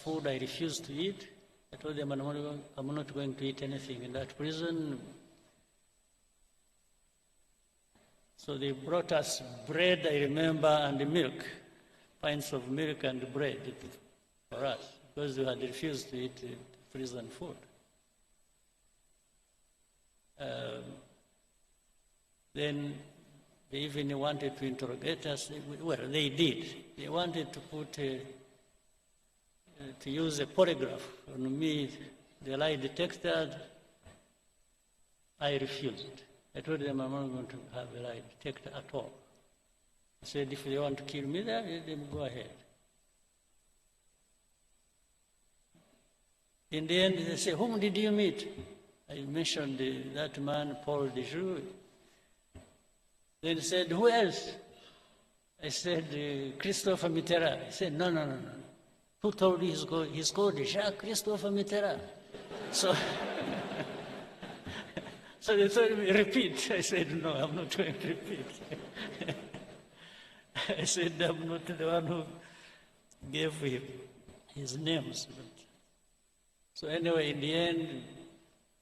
food I refused to eat. I told them I'm not going to eat anything in that prison. So they brought us bread, I remember, and milk, pints of milk and bread for us, because we had refused to eat prison food. Then they even wanted to interrogate us. Well, they did. They wanted to put to use a polygraph on me, the lie detector. I refused. I told them I'm not going to have a lie detector at all. I said, if they want to kill me there, then go ahead. In the end, they say, whom did you meet? I mentioned that man, Paul Dejoux. Then he said, who else? I said, Christopher Mitterrand. He said, no. Who told you he's called Jacques Christopher Mitterrand? So, so they told me, repeat. I said, no, I'm not going to repeat. I said, I'm not the one who gave him his names. So anyway, in the end,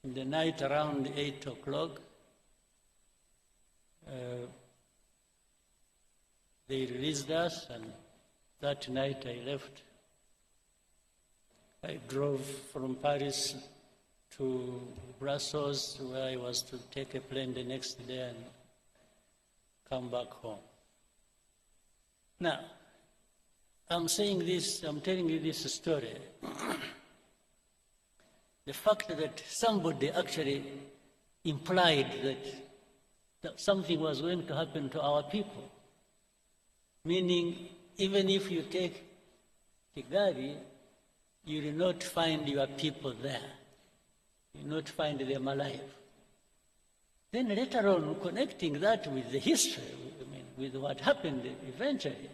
in the night around 8 o'clock, they released us, and that night I left. I drove from Paris to Brussels, where I was to take a plane the next day and come back home. Now, I'm saying this, I'm telling you this story. The fact that somebody actually implied that something was going to happen to our people, meaning even if you take Kigali, you will not find your people there. You will not find them alive. Then let alone connecting that with the history, I mean, with what happened eventually,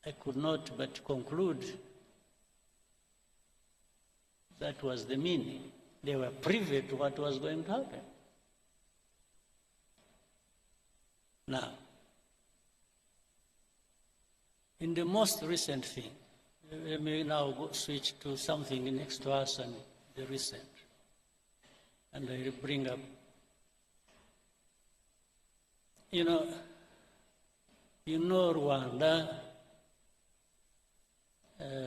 I could not but conclude that was the meaning. They were privy to what was going to happen. Now, in the most recent thing, let me now switch to something next to us and the recent. And I will bring up, you know Rwanda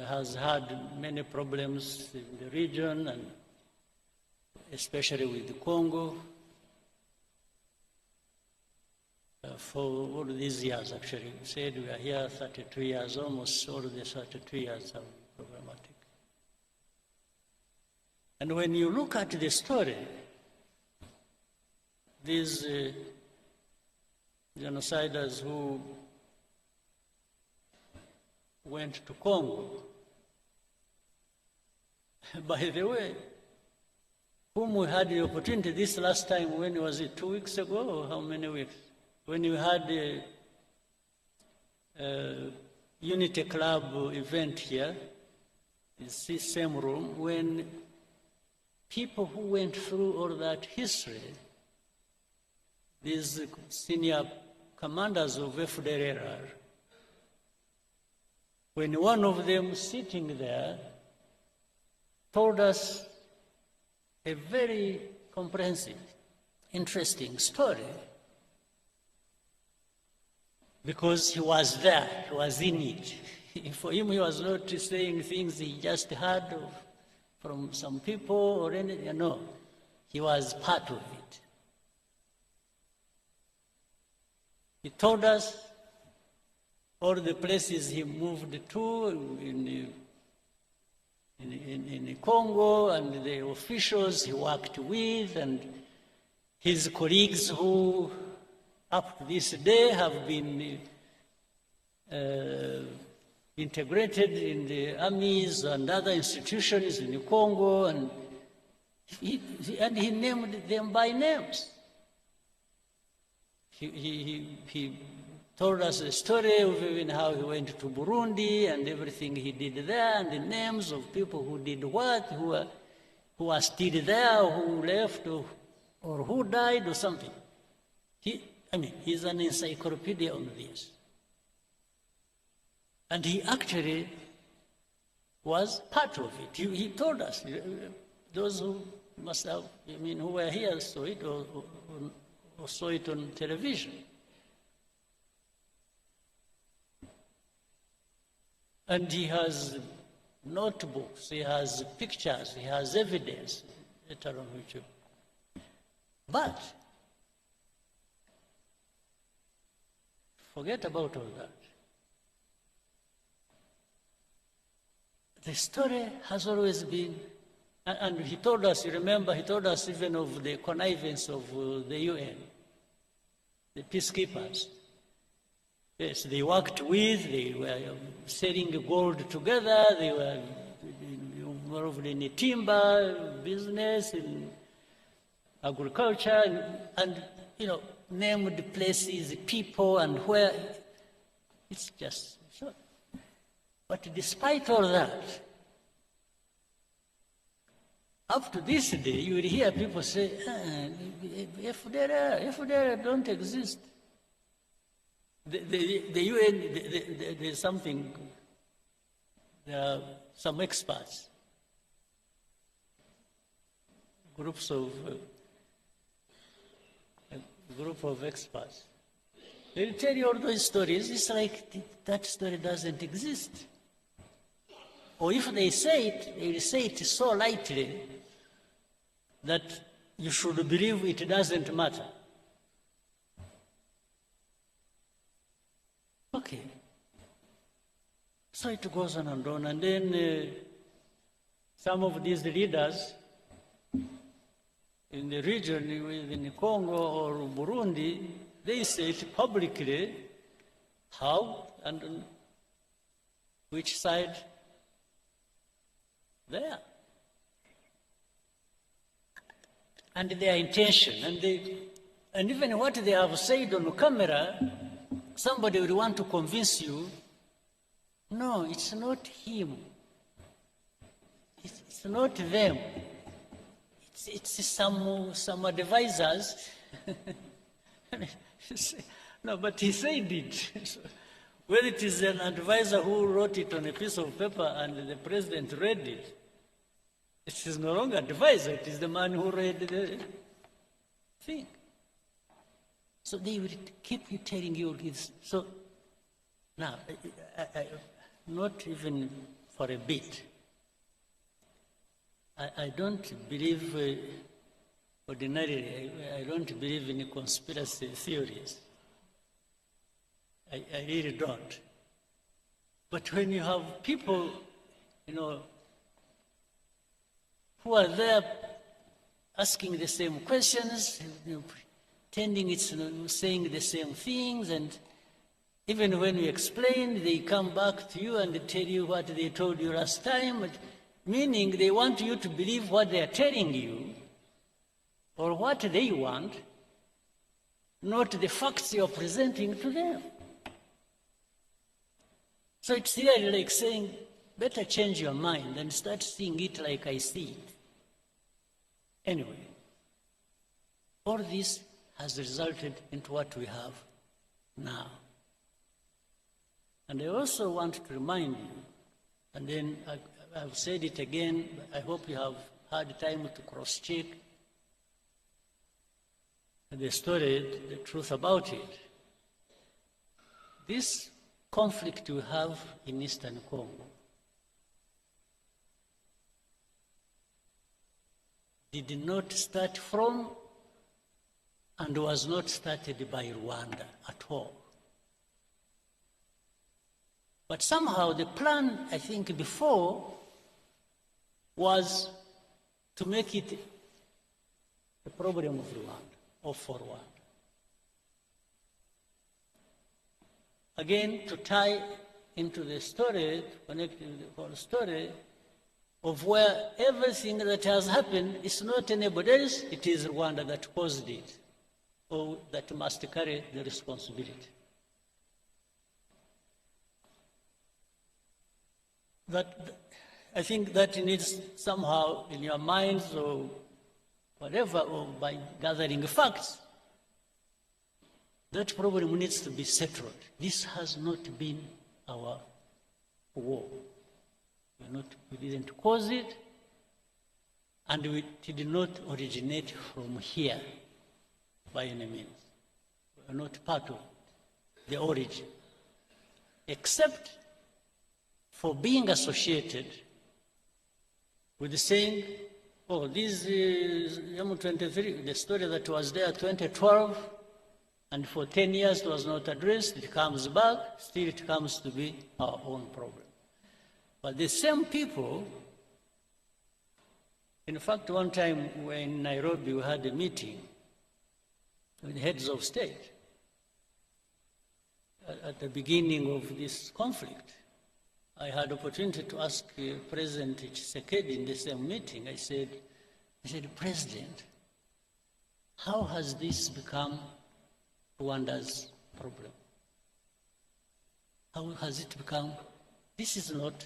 has had many problems in the region, and especially with the Congo, for all these years. Actually, we said we are here 32 years, almost all of the 32 years are problematic. And when you look at the story, these genociders who went to Congo, by the way, whom we had the opportunity this last time, when was it, 2 weeks ago, or how many weeks? When you had a Unity Club event here, it's the same room, when people who went through all that history, these senior commanders of FDLR, when one of them sitting there told us a very comprehensive, interesting story, because he was there, he was in it. For him, he was not saying things he just heard from some people or anything. No, he was part of it. He told us all the places he moved to in Congo, and the officials he worked with, and his colleagues who up to this day have been integrated in the armies and other institutions in Congo, and he named them by names. He told us the story of even how he went to Burundi and everything he did there, and the names of people who did what, who are still there, who left, or who died, or something. He's an encyclopedia on this. And he actually was part of it. He told us, those who must have, who were here saw it or saw it on television. And he has notebooks, he has pictures, he has evidence, later on which. But forget about all that. The story has always been, and he told us, you remember, he told us even of the connivance of the UN, the peacekeepers. Yes, they worked with, they were selling gold together, they were involved in the timber business, in agriculture, and named places, people, and where. It's just so. But despite all that, up to this day, you will hear people say, FDR don't exist. The UN, there's something, there are some experts, a group of experts. They'll tell you all those stories. It's like that story doesn't exist. Or if they say it, they will say it so lightly that you should believe it doesn't matter. Okay. So it goes on, and then some of these leaders in the region, in Congo or Burundi, they say it publicly how and on which side they are. And their intention, and even what they have said on camera, somebody will want to convince you, no, it's not him. It's not them. It's some advisors. No, but he said it. Whether it is an advisor who wrote it on a piece of paper and the president read it, it is no longer advisor, it is the man who read the thing. So they will keep you telling you this. So now, not even for a bit, I don't believe, ordinarily, I don't believe in conspiracy theories. I really don't. But when you have people, who are there asking the same questions, pretending it's saying the same things, and even when you explain, they come back to you and tell you what they told you last time, meaning they want you to believe what they are telling you, or what they want, not the facts you are presenting to them. So it's really like saying, better change your mind and start seeing it like I see it. Anyway, all this has resulted into what we have now. And I also want to remind you, and then I've said it again, I hope you have had time to cross-check the story, the truth about it. This conflict we have in Eastern Congo did not start from and was not started by Rwanda at all. But somehow the plan, I think, before was to make it a problem of Rwanda or for Rwanda. Again, to tie into the story, connecting the whole story of where everything that has happened is not anybody else, it is Rwanda that caused it, or that must carry the responsibility. I think that needs somehow in your minds or whatever, or by gathering facts, that problem needs to be settled. This has not been our war. We didn't cause it, and it did not originate from here by any means. We are not part of the origin, except for being associated with saying, oh, this is M23, the story that was there 2012, and for 10 years it was not addressed, it comes back, still it comes to be our own problem. But the same people, in fact, one time we were in Nairobi, we had a meeting with heads of state at the beginning of this conflict. I had opportunity to ask President Tshisekedi in the same meeting. I said, President, how has this become Rwanda's problem? How has it become? This is not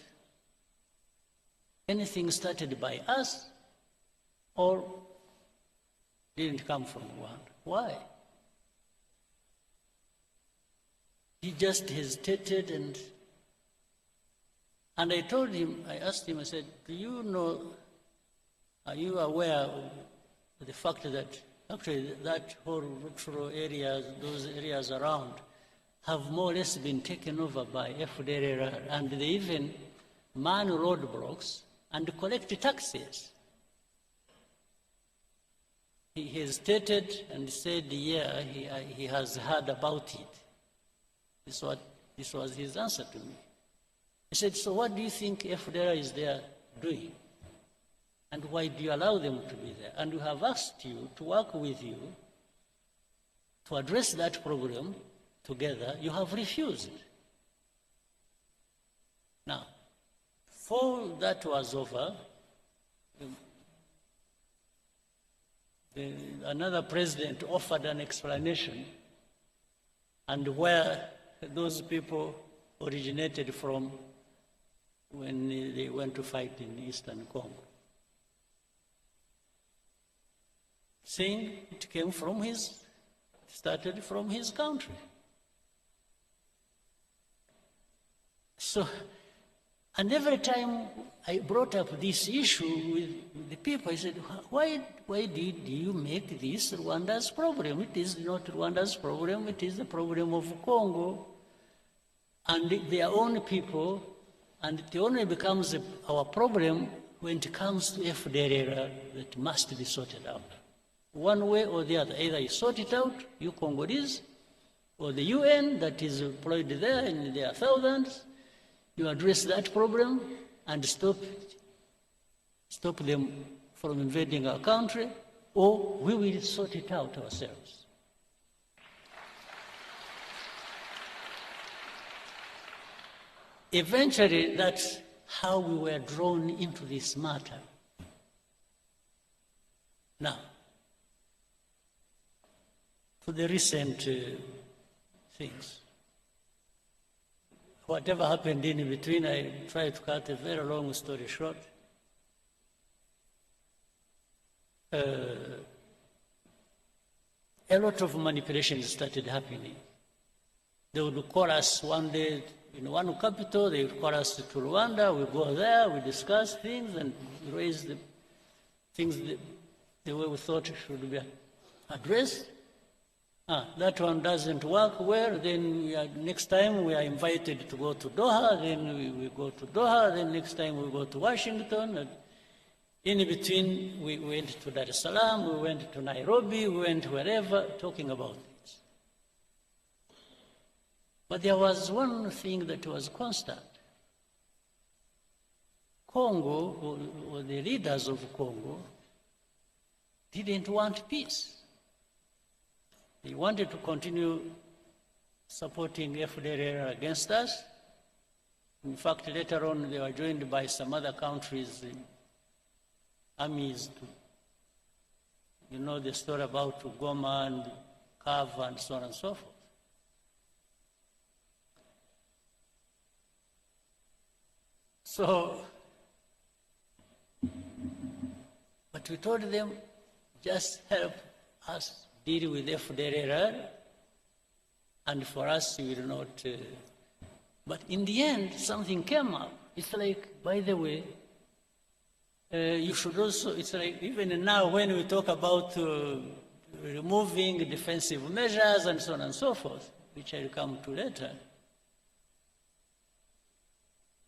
anything started by us or didn't come from Rwanda. Why? He just hesitated, and I told him, I asked him, I said, do you know, are you aware of the fact that actually that whole rural areas, those areas around, have more or less been taken over by FDLR, and they even man roadblocks and collect taxes? He hesitated and said, yeah, he has heard about it. This was his answer to me. He said, so what do you think FDLR is there doing? And why do you allow them to be there? And we have asked you to work with you to address that problem together. You have refused. Now, before that was over, another president offered an explanation and where those people originated from when they went to fight in Eastern Congo, saying it came from started from his country. So, and every time I brought up this issue with the people, I said, why did you make this Rwanda's problem? It is not Rwanda's problem, it is the problem of Congo and their own people, and it only becomes our problem when it comes to FDLR that must be sorted out. One way or the other, either you sort it out, you Congolese, or the UN that is employed there, and there are thousands, you address that problem and stop them from invading our country, or we will sort it out ourselves. Eventually, that's how we were drawn into this matter. Now, to the recent things. Whatever happened in between, I tried to cut a very long story short. A lot of manipulations started happening. They would call us one day in one capital, they would call us to Rwanda, we go there, we discuss things and raise the things the way we thought should be addressed. That one doesn't work well, then next time we are invited to go to Doha, then we go to Doha, then next time we go to Washington. And in between, we went to Dar es Salaam, we went to Nairobi, we went wherever, talking about this. But there was one thing that was constant. Congo, or the leaders of Congo, didn't want peace. They wanted to continue supporting FDLR against us. In fact, later on, they were joined by some other countries' armies. You know the story about Goma and Kava and so on and so forth. So, but we told them, just help us deal with FDLR, and for us, we will not But in the end, something came up. It's like, by the way, you should also, it's like, even now when we talk about removing defensive measures and so on and so forth, which I'll come to later,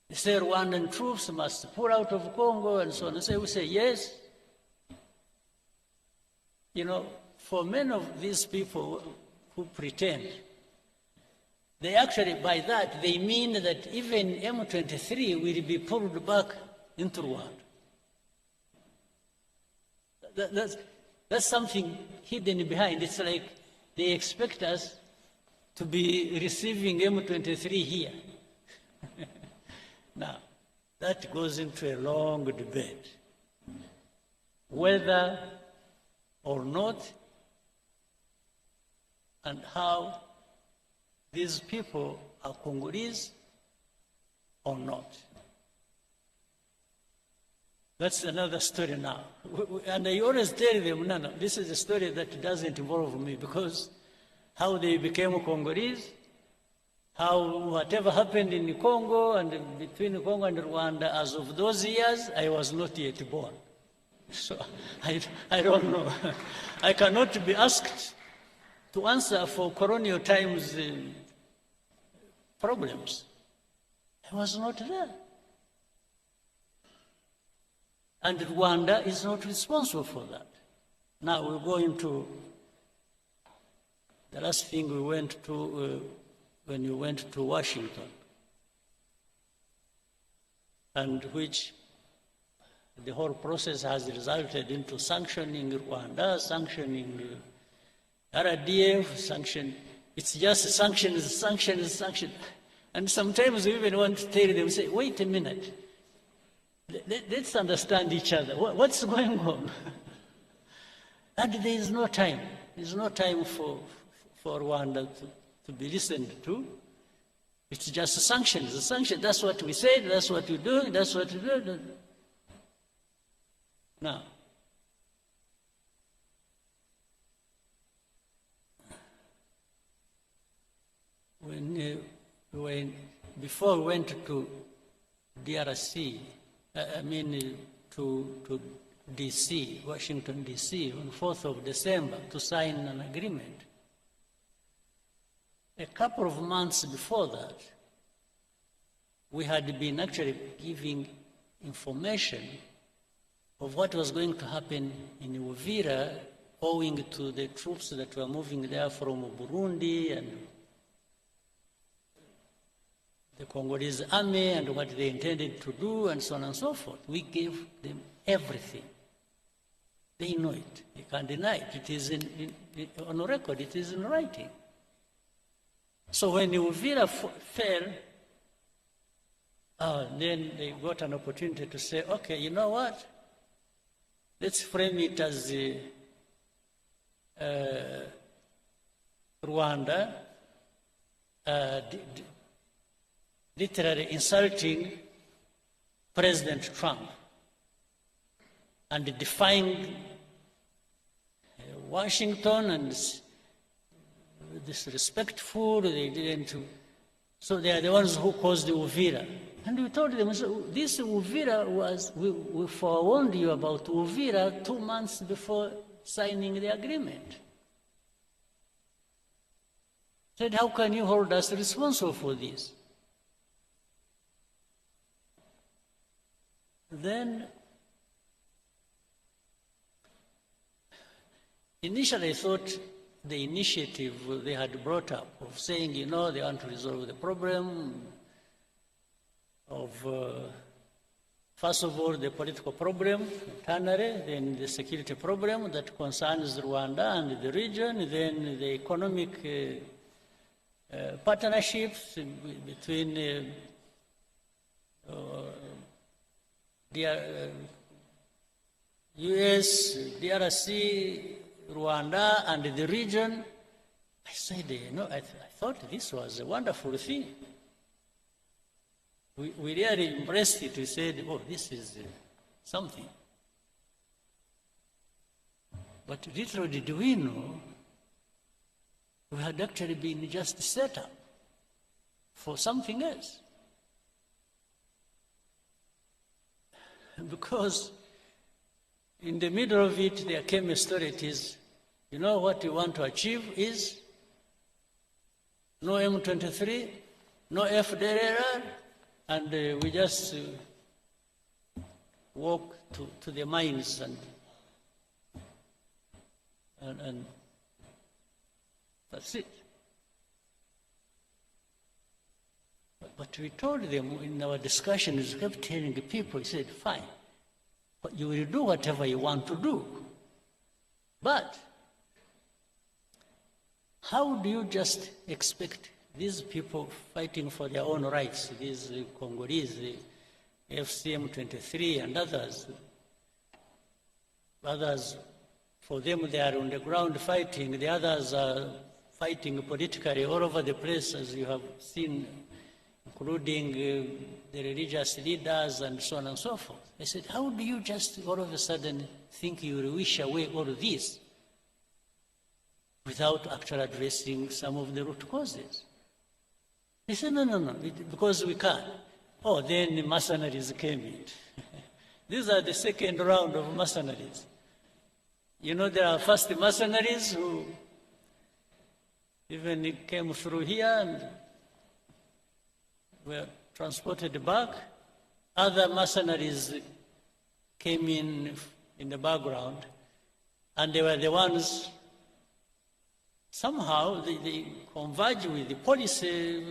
they say Rwandan troops must pull out of Congo and so on. And so we say, yes. You know, for many of these people who pretend, they actually, by that, they mean that even M23 will be pulled back into Rwanda. That's something hidden behind. It's like they expect us to be receiving M23 here. Now, that goes into a long debate. Whether or not, and how these people are Congolese or not. That's another story now. And I always tell them, no, this is a story that doesn't involve me, because how they became Congolese, how whatever happened in Congo and between Congo and Rwanda, as of those years, I was not yet born. So I don't know. I cannot be asked to answer for colonial times problems. I was not there. And Rwanda is not responsible for that. Now we'll go into the last thing we went to when you went to Washington, and which the whole process has resulted into sanctioning Rwanda, sanctioning RDF, sanction. It's just sanctions, sanctions, sanctions. And sometimes we even want to tell them, say, wait a minute. Let's understand each other. What's going on? And there is no time. There's no time for Rwanda to be listened to. It's just sanctions. The sanctions, that's what we said, that's what we do, that's what we do. Now, before we went to DRC, to DC, Washington, DC, on 4th of December to sign an agreement. A couple of months before that, we had been actually giving information of what was going to happen in Uvira, owing to the troops that were moving there from Burundi and the Congolese army and what they intended to do and so on and so forth. We gave them everything. They know it. They can't deny it. It is on record. It is in writing. So when Uvira fell, then they got an opportunity to say, okay, you know what? Let's frame it as Rwanda literally insulting President Trump and defying Washington and disrespectful. They didn't. So they are the ones who caused the Uvira. And we told them, so this Uvira was, we forewarned you about Uvira 2 months before signing the agreement. Said, how can you hold us responsible for this? Then, initially I thought the initiative they had brought up of saying, you know, they want to resolve the problem of, first of all, the political problem, internally, then the security problem that concerns Rwanda and the region, then the economic partnerships between US, DRC, Rwanda, and the region. I said, you know, I thought this was a wonderful thing. We really embraced it. We said, oh, this is something. But little did we know, we had actually been just set up. for something else. Because in the middle of it, there came a story. It is, you know what you want to achieve is no M23, no FDLR, and we just walk to the mines and that's it. But we told them in our discussions, we kept telling the people, we said, fine, but you will do whatever you want to do. But how do you just expect these people fighting for their own rights, these Congolese, the FCM 23 and others, for them they are on the ground fighting, the others are fighting politically all over the place, as you have seen, including the religious leaders and so on and so forth. I said, how do you just all of a sudden think you will wish away all of this without actually addressing some of the root causes? They said, no, because we can't. Oh, then the mercenaries came in. These are the second round of mercenaries. You know, there are first mercenaries who even came through here and were transported back. Other mercenaries came in the background, and they were the ones, somehow they converge with the policy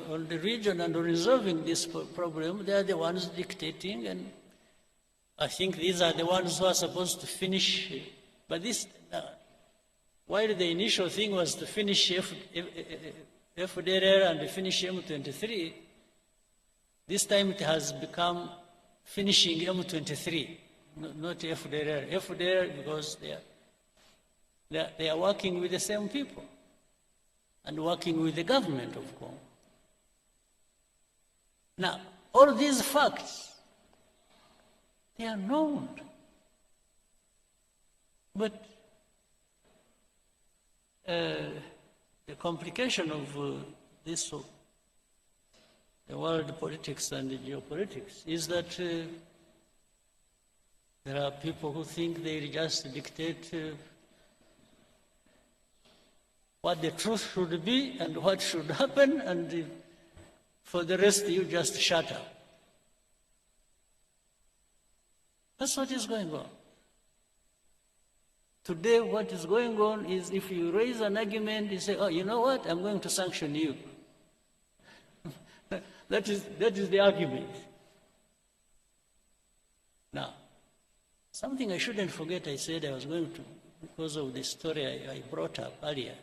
on the region and on resolving this problem. They are the ones dictating, and I think these are the ones who are supposed to finish. But this, while the initial thing was to finish FDLR and finish M23, this time it has become finishing M23, not FDLR. FDLR because they are working with the same people and working with the government of Congo. Now, all these facts, they are known. But the complication of this, the world politics and the geopolitics, is that there are people who think they just dictate what the truth should be and what should happen, and for the rest you just shut up. That's what is going on. Today, what is going on is if you raise an argument, you say, oh, you know what, I'm going to sanction you. that is the argument. Now, something I shouldn't forget, I said I was going to, because of the story I brought up earlier.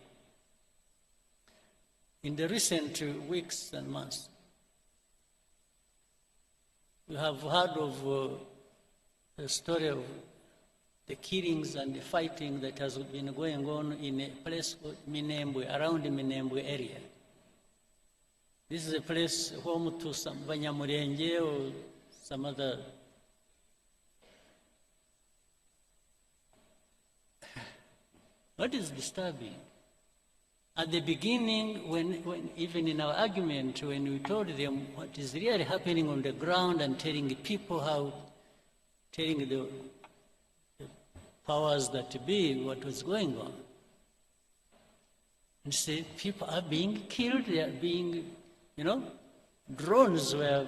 In the recent weeks and months, we have heard of the story of the killings and the fighting that has been going on in a place called Minembwe, around the Minembwe area. This is a place home to some Banyamulenge or some other. What is disturbing? At the beginning, when even in our argument, when we told them what is really happening on the ground and telling the people how, telling the powers that be what was going on, and say people are being killed, they are being, drones were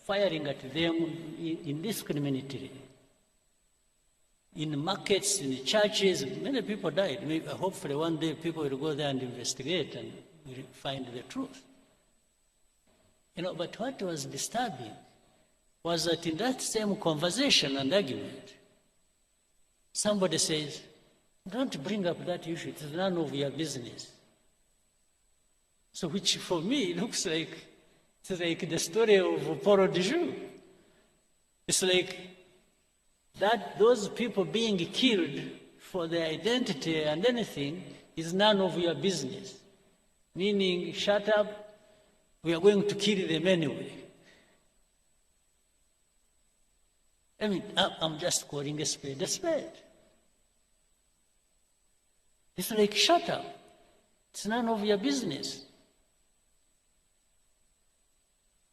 firing at them indiscriminately. In markets, in the churches, many people died. Maybe, hopefully one day people will go there and investigate and will find the truth. But what was disturbing was that in that same conversation and argument, somebody says, don't bring up that issue, it's none of your business. So which for me looks like, it's like the story of Paul de Joux. It's like that those people being killed for their identity and anything is none of your business. Meaning, shut up, we are going to kill them anyway. I mean, I'm just calling a spade a spade. It's like, shut up, it's none of your business.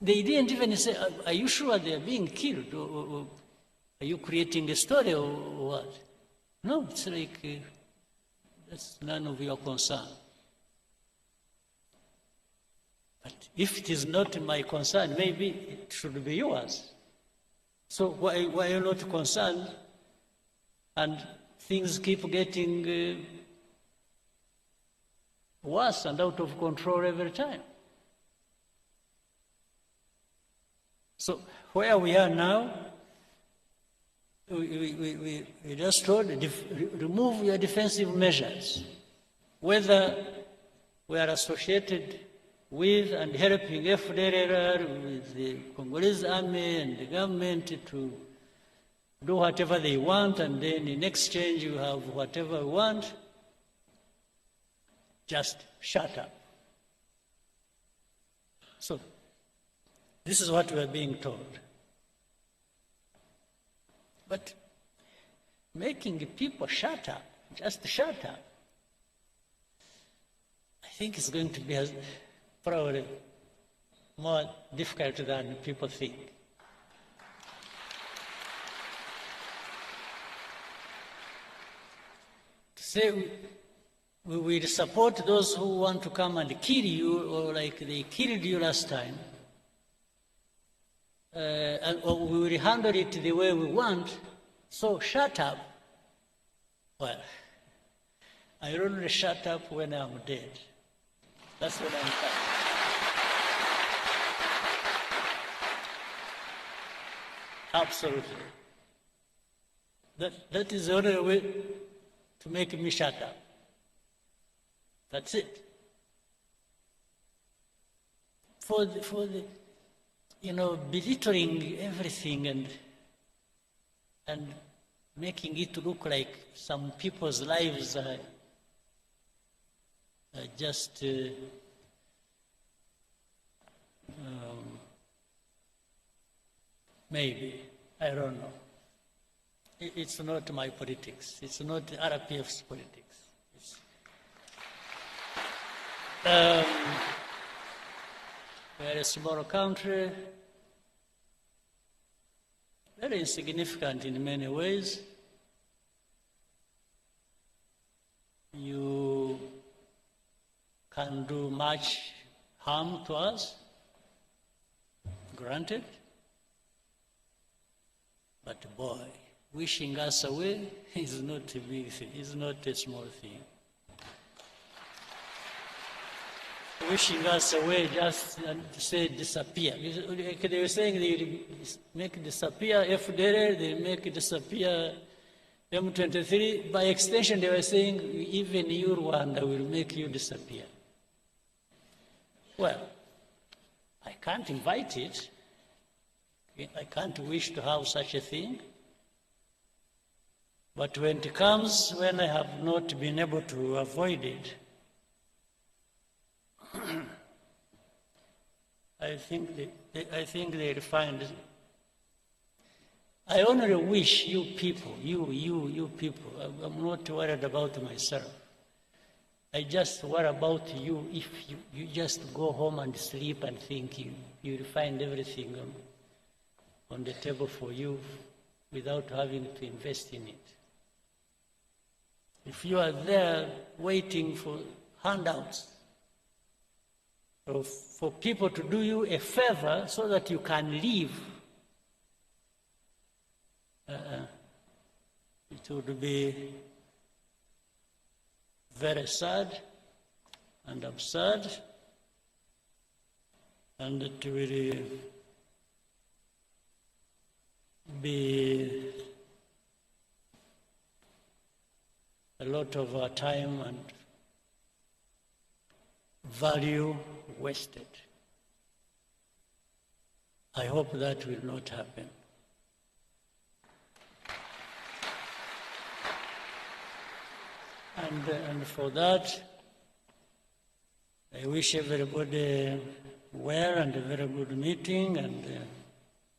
They didn't even say, are you sure they're being killed? Or are you creating a story or what? No, it's like, that's none of your concern. But if it is not my concern, maybe it should be yours. So why are you not concerned? And things keep getting worse and out of control every time. So where we are now, we just told, remove your defensive measures. Whether we are associated with and helping FDLR, with the Congolese army and the government to do whatever they want, and then in exchange you have whatever you want, just shut up. So this is what we are being told. But making people shut up, just shut up, I think it's going to be probably more difficult than people think. To say we will support those who want to come and kill you, or like they killed you last time, or we will handle it the way we want, so shut up. Well, I only shut up when I'm dead. That's what I'm saying. Absolutely. That is the only way to make me shut up. That's it. For the belittling everything and making it look like some people's lives are just maybe, I don't know. It's not my politics. It's not RPF's politics. We're a small country, very insignificant in many ways. You can do much harm to us, granted, but boy, wishing us away is not a big thing, it's not a small thing. Wishing us away just to say disappear. They were saying they make disappear FDLR, they make disappear M23. By extension, they were saying even you, Rwanda, will make you disappear. Well, I can't invite it. I can't wish to have such a thing. But when it comes, when I have not been able to avoid it, I think they'll find it. I only wish you people, you people, I'm not worried about myself. I just worry about you if you just go home and sleep and think you'll find everything on the table for you without having to invest in it. If you are there waiting for handouts, or for people to do you a favor so that you can live, it would be very sad and absurd, and it will be a lot of our time and value wasted. I hope that will not happen. And for that, I wish everybody well and a very good meeting, and